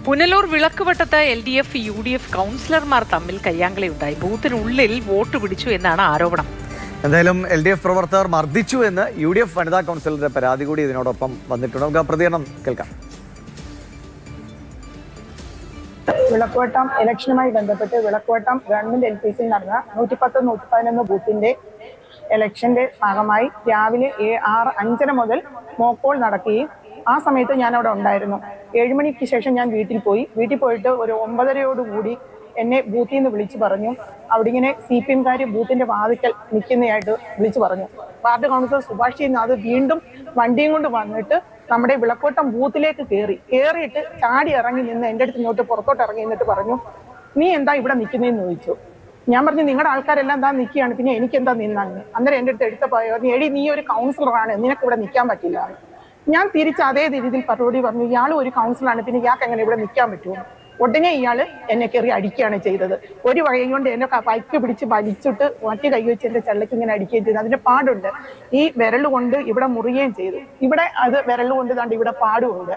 Punalur വിളക്കുവട്ടത്ത് LDF UDF കൗൺസിലർമാർ തമ്മിൽ കയ്യാങ്കളിയുണ്ടായി. ബൂത്തിനുള്ളിൽ vote പിടിച്ചു എന്നാണ് ആരോപണം. എന്തായാലും LDF പ്രവർത്തകർ മർദ്ദിച്ചു എന്ന് UDF വനിതാ കൗൺസിലറുടെ പരാതി കൂടി ഇതിനോടൊപ്പം വന്നിട്ടുണ്ട്. നമുക്ക് ആ പ്രതികരണം കേൾക്കാം. വിളക്കുവട്ടം ഇലക്ഷനുമായി ബന്ധപ്പെട്ട് വിളക്കുവട്ടം ഗവൺമെന്റ് LPCയിൽ നടന്ന 110, 111 ബൂത്തിന്റെ ഇലക്ഷന്റെ ഭാഗമായി രാവിലെ 5:30 മുതൽ മോക്കോൾ നടക്കുകയും ആ സമയത്ത് ഞാൻ അവിടെ ഉണ്ടായിരുന്നു. 7 മണിക്ക് ശേഷം ഞാൻ വീട്ടിൽ പോയിട്ട് ഒരു 9:30 എന്നെ ബൂത്തിൽ നിന്ന് വിളിച്ചു പറഞ്ഞു. അവിടെ ഇങ്ങനെ CPM-കാർ ബൂത്തിന്റെ വാതിക്കൽ നിൽക്കുന്നതായിട്ട് വിളിച്ചു പറഞ്ഞു. വാർഡ് കൗൺസിലർ സുഭാഷ് അത് വീണ്ടും വണ്ടിയും കൊണ്ട് വന്നിട്ട് നമ്മുടെ വിളക്കോട്ടം ബൂത്തിലേക്ക് കയറിയിട്ട് ചാടി ഇറങ്ങി നിന്ന് എൻ്റെ അടുത്ത് ഇങ്ങോട്ട് പുറത്തോട്ട് ഇറങ്ങി നിന്നിട്ട് പറഞ്ഞു, നീ എന്താ ഇവിടെ നിൽക്കുന്നതെന്ന് ചോദിച്ചു. ഞാൻ പറഞ്ഞു, നിങ്ങളുടെ ആൾക്കാരെല്ലാം എന്താ നിൽക്കുകയാണ്, പിന്നെ എനിക്കെന്താ നിന്നാണ്. അന്നേരം എൻ്റെ അടുത്ത് എടുത്തപ്പോൾ എടി നീ ഒരു കൗൺസിലറാണ്, നിനക്ക് ഇവിടെ നിൽക്കാൻ പറ്റില്ല. ഞാൻ തിരിച്ച് അതേ രീതിയിൽ മറുപടി പറഞ്ഞു, ഇയാളും ഒരു കൗൺസിലറാണ്, പിന്നെ ഇയാൾക്ക് എങ്ങനെ ഇവിടെ നിൽക്കാൻ പറ്റുമോ. ഉടനെ ഇയാൾ എന്നെ കയറി അടിക്കുകയാണ് ചെയ്തത്. ഒരു വകയും കൊണ്ട് എന്നെ ബൈക്ക് പിടിച്ച് വലിച്ചിട്ട് മറ്റു കൈ വെച്ച് എൻ്റെ ചെള്ളയ്ക്ക് ഇങ്ങനെ അടിക്കുകയും ചെയ്തു. അതിന്റെ പാടുണ്ട്. ഈ വിരൽ കൊണ്ട് ഇവിടെ മുറിയുകയും ചെയ്തു. ഇവിടെ അത് വിരൽ കൊണ്ട് താണ്ട് ഇവിടെ പാടുമുണ്ട്.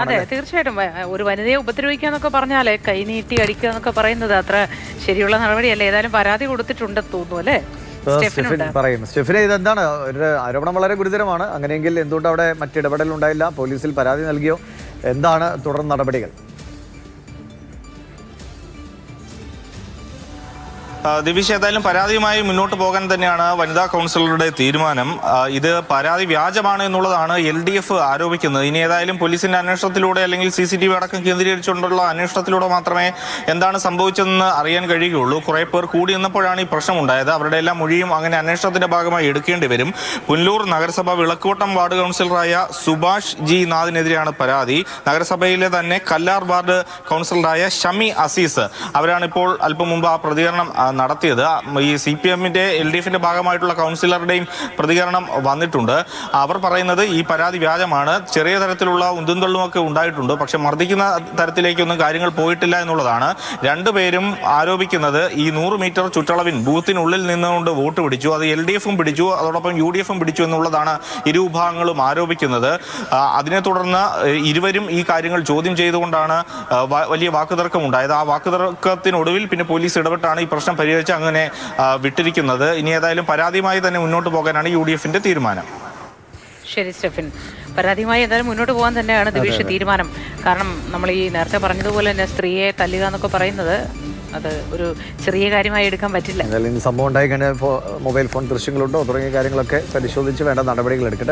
അതെ, തീർച്ചയായിട്ടും ഒരു വനിതയെ ഉപദ്രവിക്കാന്നൊക്കെ പറഞ്ഞാലേ കൈനീട്ടി അടിക്കുക എന്നൊക്കെ പറയുന്നത് അത്ര ശരിയുള്ള നടപടിയല്ല. ഏതായാലും പരാതി കൊടുത്തിട്ടുണ്ടെന്ന് തോന്നുന്നു അല്ലേ? സ്റ്റെഫിനെ, ഇതെന്താണ് ഒരു ആരോപണം? വളരെ ഗുരുതരമാണ്. അങ്ങനെയെങ്കിൽ എന്തുകൊണ്ട് അവിടെ മറ്റിടപെടൽ ഉണ്ടായില്ല? പോലീസിൽ പരാതി നൽകിയോ? എന്താണ് തുടർ നടപടികൾ? ദിവിഷ്, ഏതായാലും പരാതിയുമായി മുന്നോട്ട് പോകാൻ തന്നെയാണ് വനിതാ കൗൺസിലറുടെ തീരുമാനം. ഇത് പരാതി വ്യാജമാണ് എന്നുള്ളതാണ് LDF ആരോപിക്കുന്നത്. ഇനി ഏതായാലും പോലീസിന്റെ അന്വേഷണത്തിലൂടെ അല്ലെങ്കിൽ CCTV അടക്കം കേന്ദ്രീകരിച്ചുകൊണ്ടുള്ള അന്വേഷണത്തിലൂടെ മാത്രമേ എന്താണ് സംഭവിച്ചതെന്ന് അറിയാൻ കഴിയുകയുള്ളൂ. കുറെ പേർ കൂടി നിന്നപ്പോഴാണ് ഈ പ്രശ്നമുണ്ടായത്. അവരുടെ എല്ലാം മൊഴിയും അങ്ങനെ അന്വേഷണത്തിന്റെ ഭാഗമായി എടുക്കേണ്ടി വരും. പുനലൂർ നഗരസഭ വിളക്കുവട്ടം വാർഡ് കൗൺസിലറായ സുഭാഷ് G നാഥിനെതിരെയാണ് പരാതി. നഗരസഭയിലെ തന്നെ കല്ലാർ വാർഡ് കൗൺസിലറായ ഷമി അസീസ് അവരാണ് ഇപ്പോൾ അല്പം മുമ്പ് ആ പ്രതികരണം നടത്തിയത്. ഈ CPM-ന്റെ LDF-ന്റെ ഭാഗമായിട്ടുള്ള കൗൺസിലറുടെയും പ്രതികരണം വന്നിട്ടുണ്ട്. അവർ പറയുന്നത് ഈ പരാതി വ്യാജമാണ്, ചെറിയ തരത്തിലുള്ള ഉന്തും തള്ളുമൊക്കെ ഉണ്ടായിട്ടുണ്ട്, പക്ഷെ മർദ്ദിക്കുന്ന തരത്തിലേക്കൊന്നും കാര്യങ്ങൾ പോയിട്ടില്ല എന്നുള്ളതാണ്. രണ്ടുപേരും ആരോപിക്കുന്നത് ഈ 100 മീറ്റർ ചുറ്റളവിൻ ബൂത്തിനുള്ളിൽ നിന്നുകൊണ്ട് വോട്ട് പിടിച്ചു. അത് LDF-ഉം പിടിച്ചു, അതോടൊപ്പം UDF-ഉം പിടിച്ചു എന്നുള്ളതാണ് ഇരുവിഭാഗങ്ങളും ആരോപിക്കുന്നത്. അതിനെ തുടർന്ന് ഇരുവരും ഈ കാര്യങ്ങൾ ചോദ്യം ചെയ്തുകൊണ്ടാണ് വലിയ വാക്കുതർക്കം ഉണ്ടായത്. ആ വാക്കുതർക്കത്തിനൊടുവിൽ പിന്നെ പോലീസ് ഇടപെട്ടാണ് ഈ പ്രശ്നം പരിഹരിച്ച് അങ്ങനെ വിട്ടിരിക്കുന്നത്. ഇനി ഏതായാലും പരാതിയുമായി തന്നെ മുന്നോട്ട് പോകാനാണ് UDF-ന്റെ തീരുമാനം. ശരി സ്റ്റെഫിൻ, പരാതിയുമായി എന്തായാലും മുന്നോട്ട് പോകാൻ തന്നെയാണ് ദിവിഷ് തീരുമാനം. കാരണം നമ്മൾ ഈ നേരത്തെ പറഞ്ഞതുപോലെ തന്നെ സ്ത്രീയെ തല്ലുക എന്നൊക്കെ പറയുന്നത് അത് ഒരു ചെറിയ കാര്യമായി എടുക്കാൻ പറ്റില്ല. സംഭവം ഉണ്ടായി കഴിഞ്ഞാൽ മൊബൈൽ ഫോൺ ദൃശ്യങ്ങളുണ്ടോ തുടങ്ങിയ കാര്യങ്ങളൊക്കെ പരിശോധിച്ച് വേണ്ട നടപടികൾ എടുക്കട്ടെ.